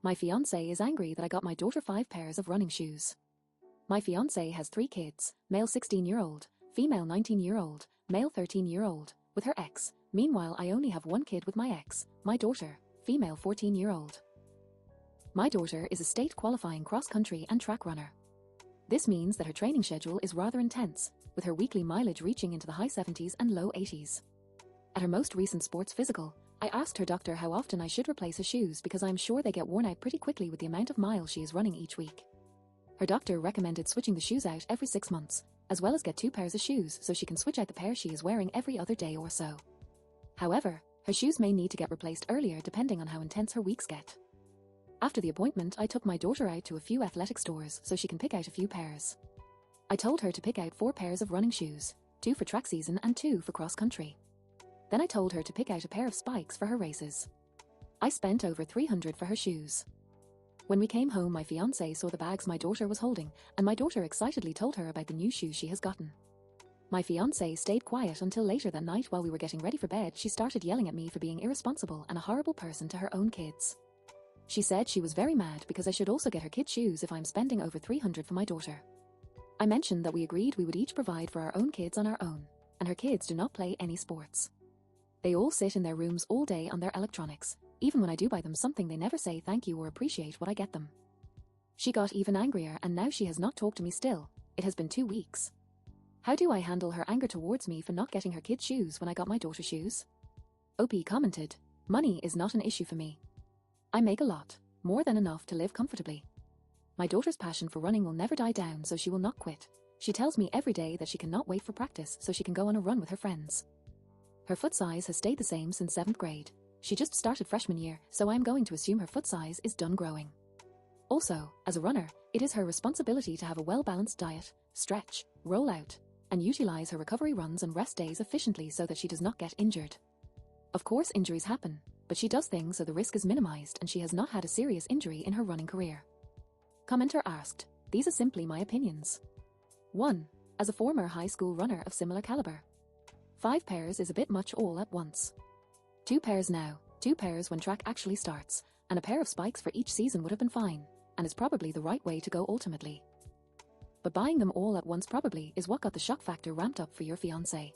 My fiancé is angry that I got my daughter 5 pairs of running shoes. My fiancé has 3 kids, male 16-year-old, female 19-year-old, male 13-year-old, with her ex. Meanwhile, I only have 1 kid with my ex, my daughter, female 14-year-old. My daughter is a state qualifying cross-country and track runner. This means that her training schedule is rather intense, with her weekly mileage reaching into the high 70s and low 80s. At her most recent sports physical, I asked her doctor how often I should replace her shoes because I'm sure they get worn out pretty quickly with the amount of miles she is running each week. Her doctor recommended switching the shoes out every 6 months, as well as get 2 pairs of shoes so she can switch out the pair she is wearing every other day or so. However, her shoes may need to get replaced earlier depending on how intense her weeks get. After the appointment, I took my daughter out to a few athletic stores so she can pick out a few pairs. I told her to pick out 4 pairs of running shoes, 2 for track season and 2 for cross country. Then I told her to pick out a pair of spikes for her races. I spent over $300 for her shoes. When we came home, my fiancé saw the bags my daughter was holding, and my daughter excitedly told her about the new shoes she has gotten. My fiancé stayed quiet until later that night. While we were getting ready for bed, she started yelling at me for being irresponsible and a horrible person to her own kids. She said she was very mad because I should also get her kids shoes if I'm spending over $300 for my daughter. I mentioned that we agreed we would each provide for our own kids on our own, and her kids do not play any sports. They all sit in their rooms all day on their electronics. Even when I do buy them something, they never say thank you or appreciate what I get them. She got even angrier, and now she has not talked to me still. It has been 2 weeks. How do I handle her anger towards me for not getting her kids shoes when I got my daughter shoes? OP commented, "Money is not an issue for me. I make a lot, more than enough to live comfortably. My daughter's passion for running will never die down, so she will not quit. She tells me every day that she cannot wait for practice so she can go on a run with her friends. Her foot size has stayed the same since 7th grade. She just started freshman year, so I am going to assume her foot size is done growing. Also, as a runner, it is her responsibility to have a well-balanced diet, stretch, roll out, and utilize her recovery runs and rest days efficiently so that she does not get injured. Of course, injuries happen, but she does things so the risk is minimized, and she has not had a serious injury in her running career." Commenter asked, "These are simply my opinions. 1. As a former high school runner of similar caliber. 5 pairs is a bit much all at once. 2 pairs now, 2 pairs when track actually starts, and a pair of spikes for each season would have been fine, and is probably the right way to go ultimately. But buying them all at once probably is what got the shock factor ramped up for your fiancé.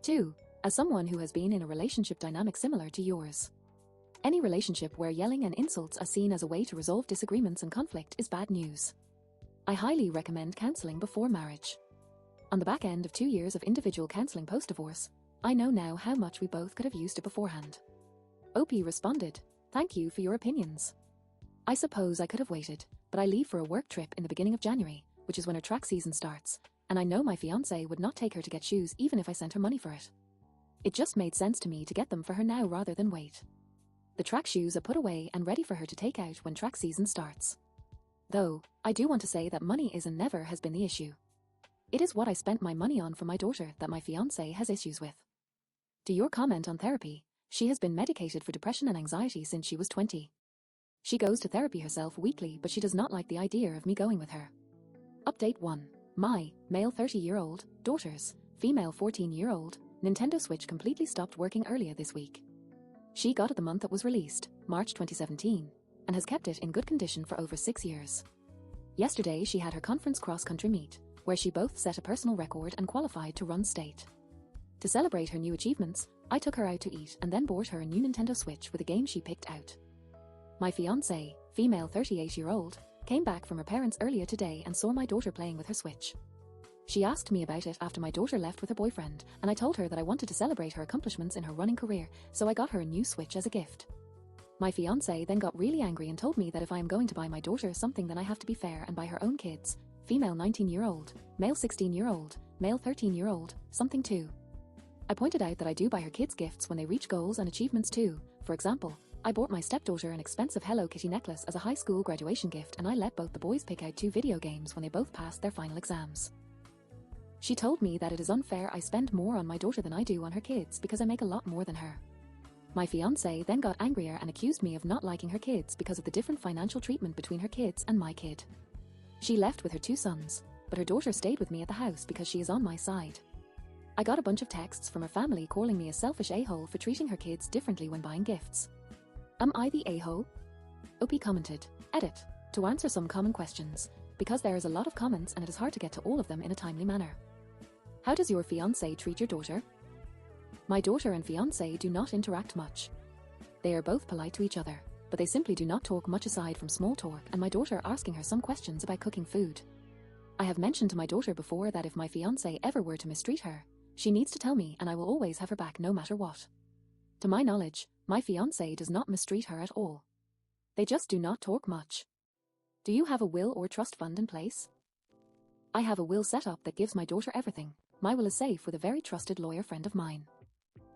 2. As someone who has been in a relationship dynamic similar to yours. Any relationship where yelling and insults are seen as a way to resolve disagreements and conflict is bad news. I highly recommend counseling before marriage. On the back end of 2 years of individual counseling post-divorce, I know now how much we both could have used it beforehand." OP responded, "Thank you for your opinions. I suppose I could have waited, but I leave for a work trip in the beginning of January, which is when her track season starts, and I know my fiancé would not take her to get shoes even if I sent her money for it. It just made sense to me to get them for her now rather than wait. The track shoes are put away and ready for her to take out when track season starts. Though, I do want to say that money is and never has been the issue. It is what I spent my money on for my daughter that my fiancé has issues with." To your comment on therapy, she has been medicated for depression and anxiety since she was 20. She goes to therapy herself weekly, but she does not like the idea of me going with her. Update 1. My, male 30-year-old, daughter's, female 14-year-old, Nintendo Switch completely stopped working earlier this week. She got it the month it was released, March 2017, and has kept it in good condition for over 6 years. Yesterday she had her conference cross-country meet, where she both set a personal record and qualified to run state. To celebrate her new achievements, I took her out to eat and then bought her a new Nintendo Switch with a game she picked out. My fiancé, female 38-year-old, came back from her parents earlier today and saw my daughter playing with her Switch. She asked me about it after my daughter left with her boyfriend, and I told her that I wanted to celebrate her accomplishments in her running career, so I got her a new Switch as a gift. My fiancé then got really angry and told me that if I am going to buy my daughter something, then I have to be fair and buy her own kids, female 19-year-old, male 16-year-old, male 13-year-old, something too. I pointed out that I do buy her kids gifts when they reach goals and achievements too. For example, I bought my stepdaughter an expensive Hello Kitty necklace as a high school graduation gift, and I let both the boys pick out 2 video games when they both passed their final exams. She told me that it is unfair I spend more on my daughter than I do on her kids because I make a lot more than her. My fiancé then got angrier and accused me of not liking her kids because of the different financial treatment between her kids and my kid. She left with her 2 sons, but her daughter stayed with me at the house because she is on my side. I got a bunch of texts from her family calling me a selfish a-hole for treating her kids differently when buying gifts. Am I the a-hole? OP commented, edit, to answer some common questions, because there is a lot of comments and it is hard to get to all of them in a timely manner. How does your fiancé treat your daughter? My daughter and fiancé do not interact much. They are both polite to each other, but they simply do not talk much aside from small talk and my daughter asking her some questions about cooking food. I have mentioned to my daughter before that if my fiancé ever were to mistreat her, she needs to tell me and I will always have her back no matter what. To my knowledge, my fiancé does not mistreat her at all. They just do not talk much. Do you have a will or trust fund in place? I have a will set up that gives my daughter everything. My will is safe with a very trusted lawyer friend of mine.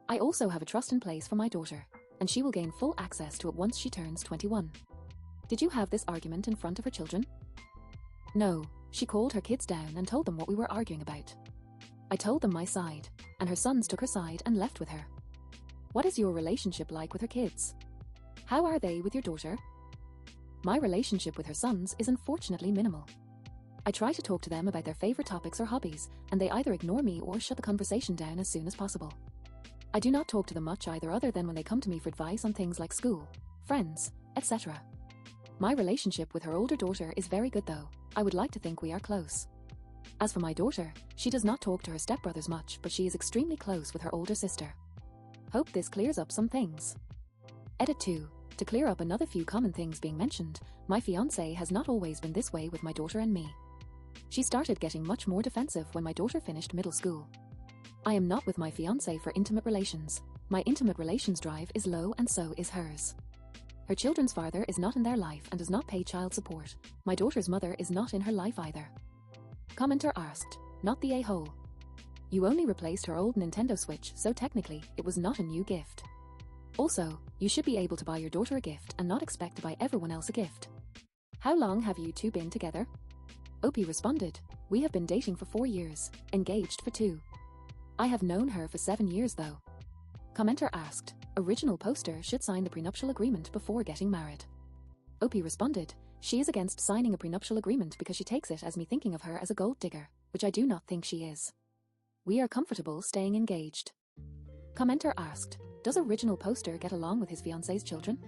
I also have a trust in place for my daughter, and she will gain full access to it once she turns 21. Did you have this argument in front of her children? No, she called her kids down and told them what we were arguing about. I told them my side, and her sons took her side and left with her. What is your relationship like with her kids? How are they with your daughter? My relationship with her sons is unfortunately minimal. I try to talk to them about their favorite topics or hobbies, and they either ignore me or shut the conversation down as soon as possible. I do not talk to them much either other than when they come to me for advice on things like school, friends, etc. My relationship with her older daughter is very good though. I would like to think we are close. As for my daughter, she does not talk to her stepbrothers much, but she is extremely close with her older sister. Hope this clears up some things. Edit 2. To clear up another few common things being mentioned, my fiancé has not always been this way with my daughter and me. She started getting much more defensive when my daughter finished middle school. I am not with my fiancé for intimate relations. My intimate relations drive is low and so is hers. Her children's father is not in their life and does not pay child support. My daughter's mother is not in her life either. Commenter asked, not the a-hole. You only replaced her old Nintendo Switch, so technically, it was not a new gift. Also, you should be able to buy your daughter a gift and not expect to buy everyone else a gift. How long have you two been together? OP responded, we have been dating for 4 years, engaged for 2. I have known her for 7 years though. Commenter asked, original poster should sign the prenuptial agreement before getting married. OP responded, she is against signing a prenuptial agreement because she takes it as me thinking of her as a gold digger, which I do not think she is. We are comfortable staying engaged. Commenter asked, does original poster get along with his fiancé's children?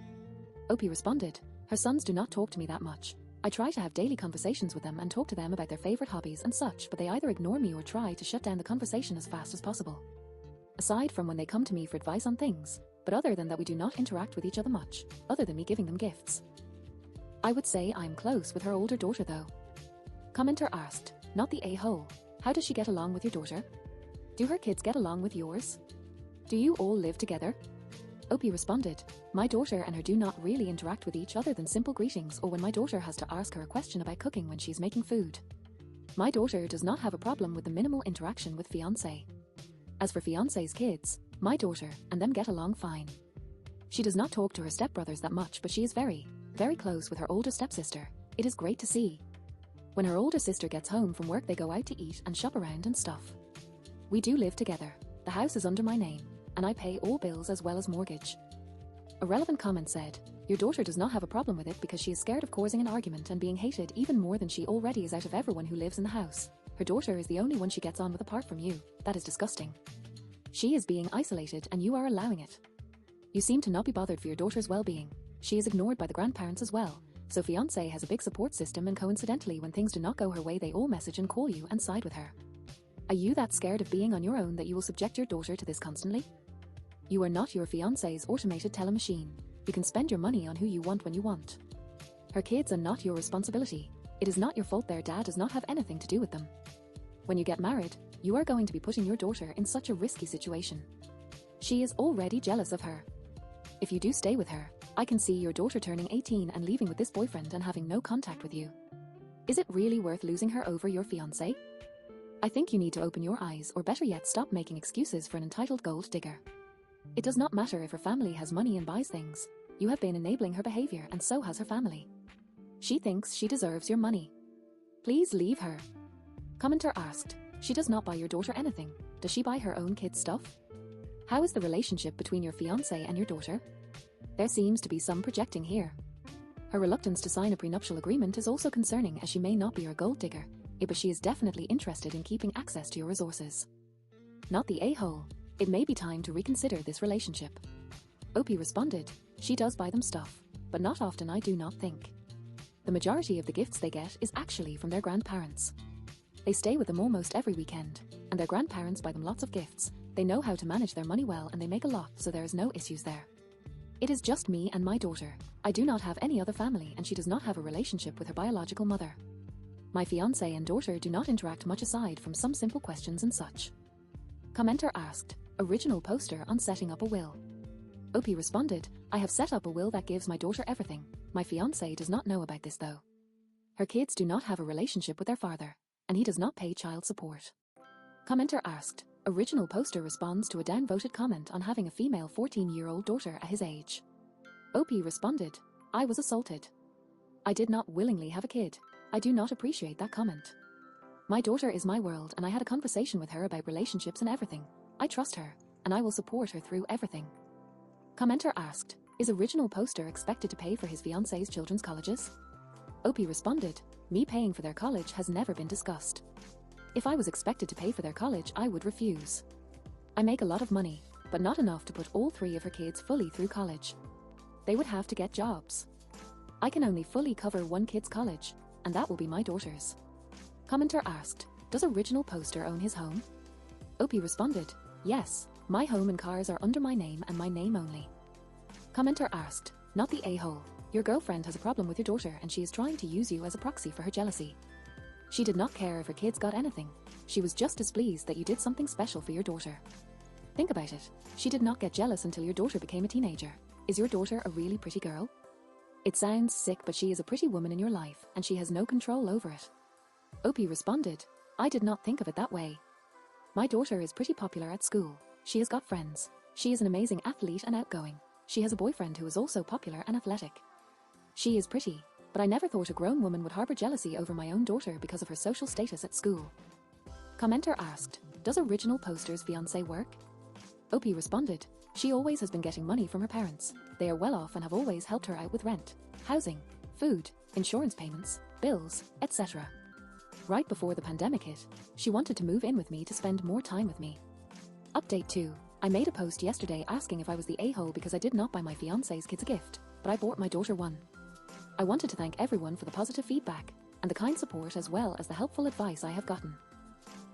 OP responded, her sons do not talk to me that much. I try to have daily conversations with them and talk to them about their favorite hobbies and such, but they either ignore me or try to shut down the conversation as fast as possible. Aside from when they come to me for advice on things, but other than that we do not interact with each other much, other than me giving them gifts. I would say I'm close with her older daughter though. Commenter asked, not the a-hole, how does she get along with your daughter? Do her kids get along with yours? Do you all live together? OP responded, my daughter and her do not really interact with each other than simple greetings or when my daughter has to ask her a question about cooking when she's making food. My daughter does not have a problem with the minimal interaction with fiancé. As for fiancé's kids, my daughter and them get along fine. She does not talk to her stepbrothers that much, but she is very, very close with her older stepsister. It is great to see. When her older sister gets home from work they go out to eat and shop around and stuff. We do live together. The house is under my name, and I pay all bills as well as mortgage. A relevant comment said, your daughter does not have a problem with it because she is scared of causing an argument and being hated even more than she already is out of everyone who lives in the house. Her daughter is the only one she gets on with apart from you. That is disgusting. She is being isolated and you are allowing it. You seem to not be bothered for your daughter's well-being. She is ignored by the grandparents as well, so fiancé has a big support system and coincidentally when things do not go her way they all message and call you and side with her. Are you that scared of being on your own that you will subject your daughter to this constantly? You are not your fiancé's automated telemachine. You can spend your money on who you want when you want. Her kids are not your responsibility. It is not your fault their dad does not have anything to do with them. When you get married, you are going to be putting your daughter in such a risky situation. She is already jealous of her. If you do stay with her, I can see your daughter turning 18 and leaving with this boyfriend and having no contact with you. Is it really worth losing her over your fiancé? I think you need to open your eyes or better yet stop making excuses for an entitled gold digger. It does not matter if her family has money and buys things. You have been enabling her behavior and so has her family. She thinks she deserves your money. Please leave her. Commenter asked, she does not buy your daughter anything. Does she buy her own kids' stuff? How is the relationship between your fiancé and your daughter? There seems to be some projecting here. Her reluctance to sign a prenuptial agreement is also concerning as she may not be your gold digger, but she is definitely interested in keeping access to your resources. Not the a-hole. It may be time to reconsider this relationship. OP responded, she does buy them stuff, but not often, I do not think. The majority of the gifts they get is actually from their grandparents. They stay with them almost every weekend, and their grandparents buy them lots of gifts. They know how to manage their money well and they make a lot, so there is no issues there. It is just me and my daughter. I do not have any other family and she does not have a relationship with her biological mother. My fiancé and daughter do not interact much aside from some simple questions and such. Commenter asked, original poster on setting up a will. OP responded, I have set up a will that gives my daughter everything. My fiancé does not know about this though. Her kids do not have a relationship with their father, and he does not pay child support. Commenter asked, original poster responds to a downvoted comment on having a female 14-year-old daughter at his age. OP responded, I was assaulted. I did not willingly have a kid. I do not appreciate that comment. My daughter is my world and I had a conversation with her about relationships and everything. I trust her, and I will support her through everything. Commenter asked, is original poster expected to pay for his fiancé's children's colleges? OP responded, me paying for their college has never been discussed. If I was expected to pay for their college, I would refuse. I make a lot of money, but not enough to put all 3 of her kids fully through college. They would have to get jobs. I can only fully cover 1 kid's college, and that will be my daughter's. Commenter asked, does original poster own his home? OP responded, yes, my home and cars are under my name and my name only. Commenter asked, not the a-hole. Your girlfriend has a problem with your daughter and she is trying to use you as a proxy for her jealousy. She did not care if her kids got anything. She was just displeased that you did something special for your daughter. Think about it. She did not get jealous until your daughter became a teenager. Is your daughter a really pretty girl? It sounds sick, but she is a pretty woman in your life and she has no control over it. OP responded, I did not think of it that way. My daughter is pretty popular at school. She has got friends. She is an amazing athlete and outgoing. She has a boyfriend who is also popular and athletic. She is pretty, but I never thought a grown woman would harbor jealousy over my own daughter because of her social status at school. Commenter asked, does original poster's fiancé work? OP responded, she always has been getting money from her parents. They are well off and have always helped her out with rent, housing, food, insurance payments, bills, etc. Right before the pandemic hit, she wanted to move in with me to spend more time with me. Update 2. I made a post yesterday asking if I was the a-hole because I did not buy my fiancé's kids a gift, but I bought my daughter one. I wanted to thank everyone for the positive feedback and the kind support as well as the helpful advice I have gotten.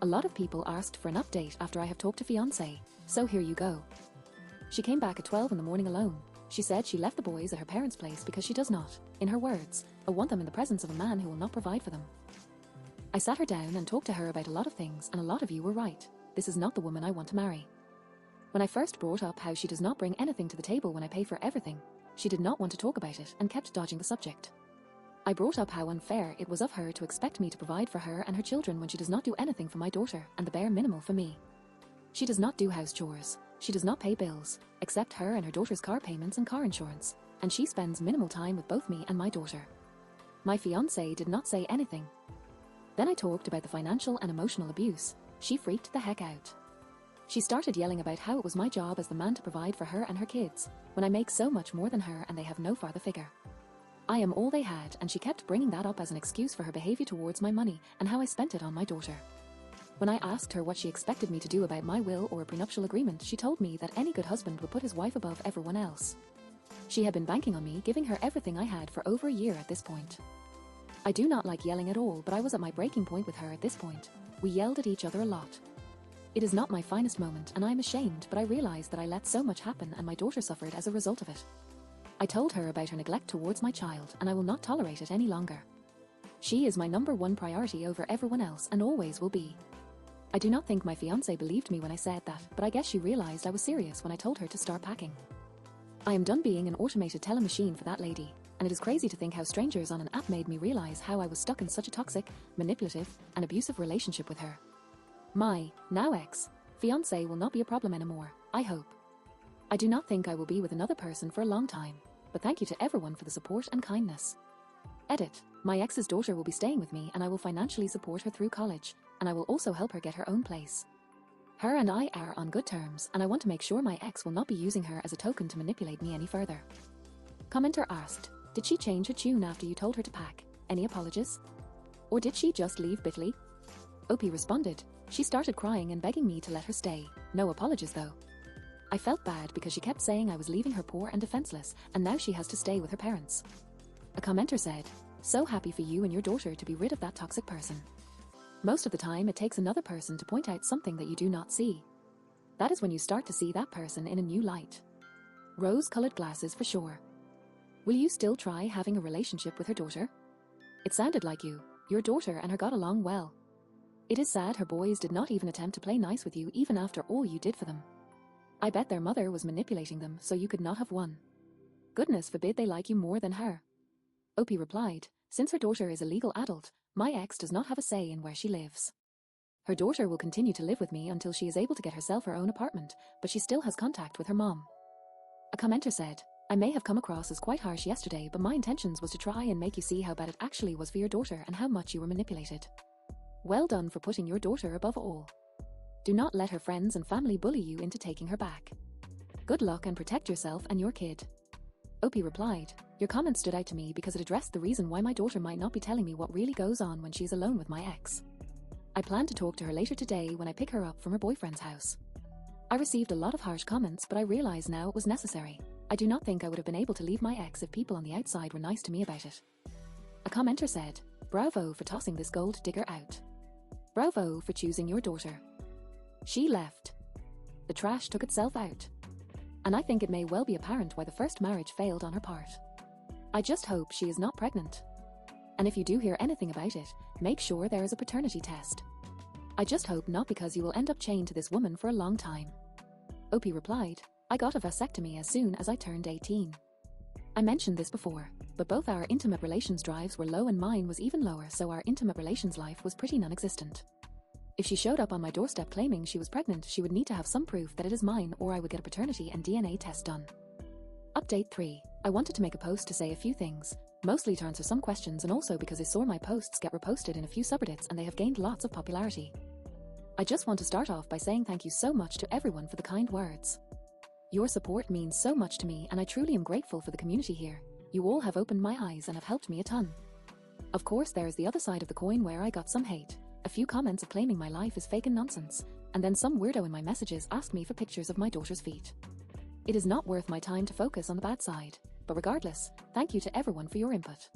A lot of people asked for an update after I have talked to fiancé, so here you go. She came back at 12 in the morning alone. She said she left the boys at her parents' place because she does not, in her words, want them in the presence of a man who will not provide for them. I sat her down and talked to her about a lot of things, and a lot of you were right. This is not the woman I want to marry. When I first brought up how she does not bring anything to the table when I pay for everything, she did not want to talk about it and kept dodging the subject. I brought up how unfair it was of her to expect me to provide for her and her children when she does not do anything for my daughter and the bare minimal for me. She does not do house chores. She does not pay bills, except her and her daughter's car payments and car insurance, and she spends minimal time with both me and my daughter. My fiancé did not say anything. Then I talked about the financial and emotional abuse. She freaked the heck out. She started yelling about how it was my job as the man to provide for her and her kids, when I make so much more than her and they have no father figure. I am all they had, and she kept bringing that up as an excuse for her behavior towards my money and how I spent it on my daughter. When I asked her what she expected me to do about my will or a prenuptial agreement, she told me that any good husband would put his wife above everyone else. She had been banking on me giving her everything I had for over a year at this point. I do not like yelling at all, but I was at my breaking point with her at this point. We yelled at each other a lot. It is not my finest moment and I am ashamed, but I realized that I let so much happen and my daughter suffered as a result of it. I told her about her neglect towards my child and I will not tolerate it any longer. She is my #1 priority over everyone else and always will be. I do not think my fiancé believed me when I said that, but I guess she realized I was serious when I told her to start packing. I am done being an automated teller machine for that lady, and it is crazy to think how strangers on an app made me realize how I was stuck in such a toxic, manipulative, and abusive relationship with her. My, now ex-fiancé will not be a problem anymore, I hope. I do not think I will be with another person for a long time, but thank you to everyone for the support and kindness. Edit. My ex's daughter will be staying with me and I will financially support her through college, and I will also help her get her own place. Her and I are on good terms, and I want to make sure my ex will not be using her as a token to manipulate me any further. Commenter asked, did she change her tune after you told her to pack? Any apologies? Or did she just leave bitterly? OP responded, she started crying and begging me to let her stay. No apologies though. I felt bad because she kept saying I was leaving her poor and defenseless, and now she has to stay with her parents. A commenter said, "So happy for you and your daughter to be rid of that toxic person. Most of the time it takes another person to point out something that you do not see. That is when you start to see that person in a new light. Rose-colored glasses for sure. Will you still try having a relationship with her daughter? It sounded like your daughter and her got along well. It is sad her boys did not even attempt to play nice with you even after all you did for them. I bet their mother was manipulating them so you could not have won. Goodness forbid they like you more than her." Opie replied, "Since her daughter is a legal adult, my ex does not have a say in where she lives. Her daughter will continue to live with me until she is able to get herself her own apartment, but she still has contact with her mom." A commenter said, "I may have come across as quite harsh yesterday, but my intentions was to try and make you see how bad it actually was for your daughter and how much you were manipulated. Well done for putting your daughter above all. Do not let her friends and family bully you into taking her back. Good luck and protect yourself and your kid." Opie replied, "Your comment stood out to me because it addressed the reason why my daughter might not be telling me what really goes on when she's alone with my ex. I plan to talk to her later today when I pick her up from her boyfriend's house. I received a lot of harsh comments, but I realize now it was necessary. I do not think I would have been able to leave my ex if people on the outside were nice to me about it." A commenter said, "Bravo for tossing this gold digger out. Bravo for choosing your daughter. She left. The trash took itself out. And I think it may well be apparent why the first marriage failed on her part. I just hope she is not pregnant. And if you do hear anything about it, make sure there is a paternity test. I just hope not, because you will end up chained to this woman for a long time." Opie replied, "I got a vasectomy as soon as I turned 18. I mentioned this before, but both our intimate relations drives were low and mine was even lower, so our intimate relations life was pretty non-existent. If she showed up on my doorstep claiming she was pregnant, she would need to have some proof that it is mine, or I would get a paternity and DNA test done." Update 3. I wanted to make a post to say a few things, mostly to answer some questions and also because I saw my posts get reposted in a few subreddits and they have gained lots of popularity. I just want to start off by saying thank you so much to everyone for the kind words. Your support means so much to me and I truly am grateful for the community here. You all have opened my eyes and have helped me a ton. Of course there is the other side of the coin where I got some hate, a few comments of claiming my life is fake and nonsense, and then some weirdo in my messages asked me for pictures of my daughter's feet. It is not worth my time to focus on the bad side, but regardless, thank you to everyone for your input.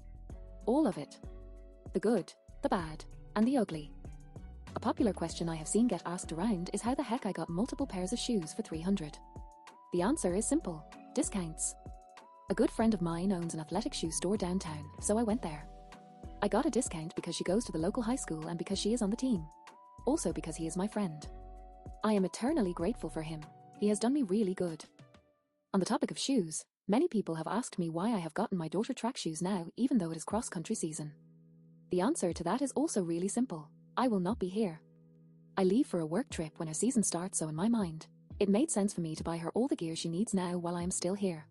All of it. The good, the bad, and the ugly. A popular question I have seen get asked around is how the heck I got multiple pairs of shoes for $300. The answer is simple: discounts. A good friend of mine owns an athletic shoe store downtown, so I went there. I got a discount because she goes to the local high school and because she is on the team. Also because he is my friend. I am eternally grateful for him. He has done me really good. On the topic of shoes, many people have asked me why I have gotten my daughter track shoes now, even though it is cross-country season. The answer to that is also really simple. I will not be here. I leave for a work trip when her season starts, so in my mind, it made sense for me to buy her all the gear she needs now while I am still here.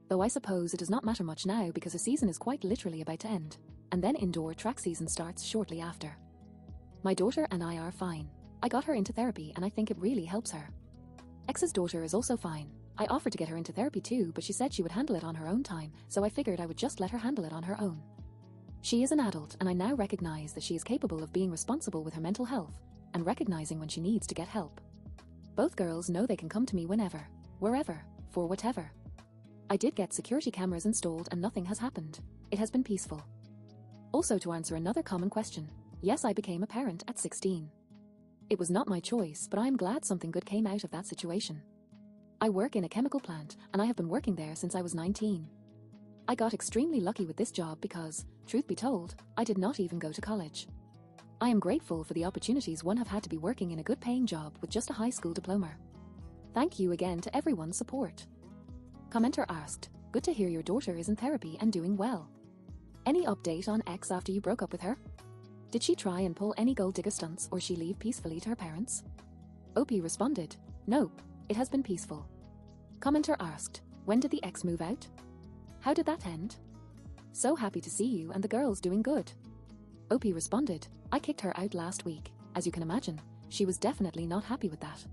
Though I suppose it does not matter much now because the season is quite literally about to end, and then indoor track season starts shortly after. My daughter and I are fine. I got her into therapy and I think it really helps her. Ex's daughter is also fine. I offered to get her into therapy too, but she said she would handle it on her own time, so I figured I would just let her handle it on her own. She is an adult and I now recognize that she is capable of being responsible with her mental health and recognizing when she needs to get help. Both girls know they can come to me whenever, wherever, for whatever. I did get security cameras installed and nothing has happened. It has been peaceful. Also, to answer another common question, yes, I became a parent at 16. It was not my choice, but I am glad something good came out of that situation. I work in a chemical plant and I have been working there since I was 19. I got extremely lucky with this job because, truth be told, I did not even go to college. I am grateful for the opportunities one have had to be working in a good paying job with just a high school diploma. Thank you again to everyone's support. Commenter asked, good to hear your daughter is in therapy and doing well. Any update on X after you broke up with her? Did she try and pull any gold digger stunts or she leave peacefully to her parents? Opie responded, nope, it has been peaceful. Commenter asked, when did the ex move out? How did that end? So happy to see you and the girls doing good. Opie responded, I kicked her out last week. As you can imagine, she was definitely not happy with that.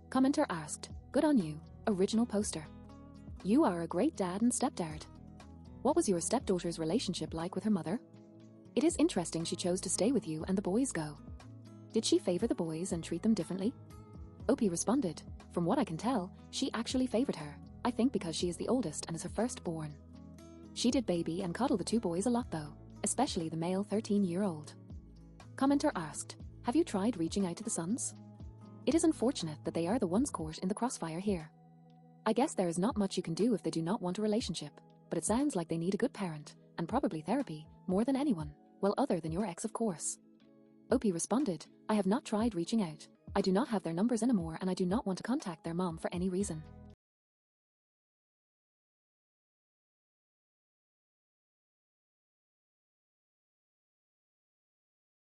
Commenter asked, good on you, original poster. You are a great dad and stepdad. What was your stepdaughter's relationship like with her mother? It is interesting she chose to stay with you and the boys go. Did she favor the boys and treat them differently? Opie responded, From what I can tell, she actually favored her, I think because she is the oldest and is her firstborn. She did baby and coddle the two boys a lot though, especially the male 13-year-old. Commenter asked, have you tried reaching out to the sons? It is unfortunate that they are the ones caught in the crossfire here. I guess there is not much you can do if they do not want a relationship, but it sounds like they need a good parent, and probably therapy, more than anyone, well other than your ex of course. Opie responded, I have not tried reaching out. I do not have their numbers anymore and I do not want to contact their mom for any reason.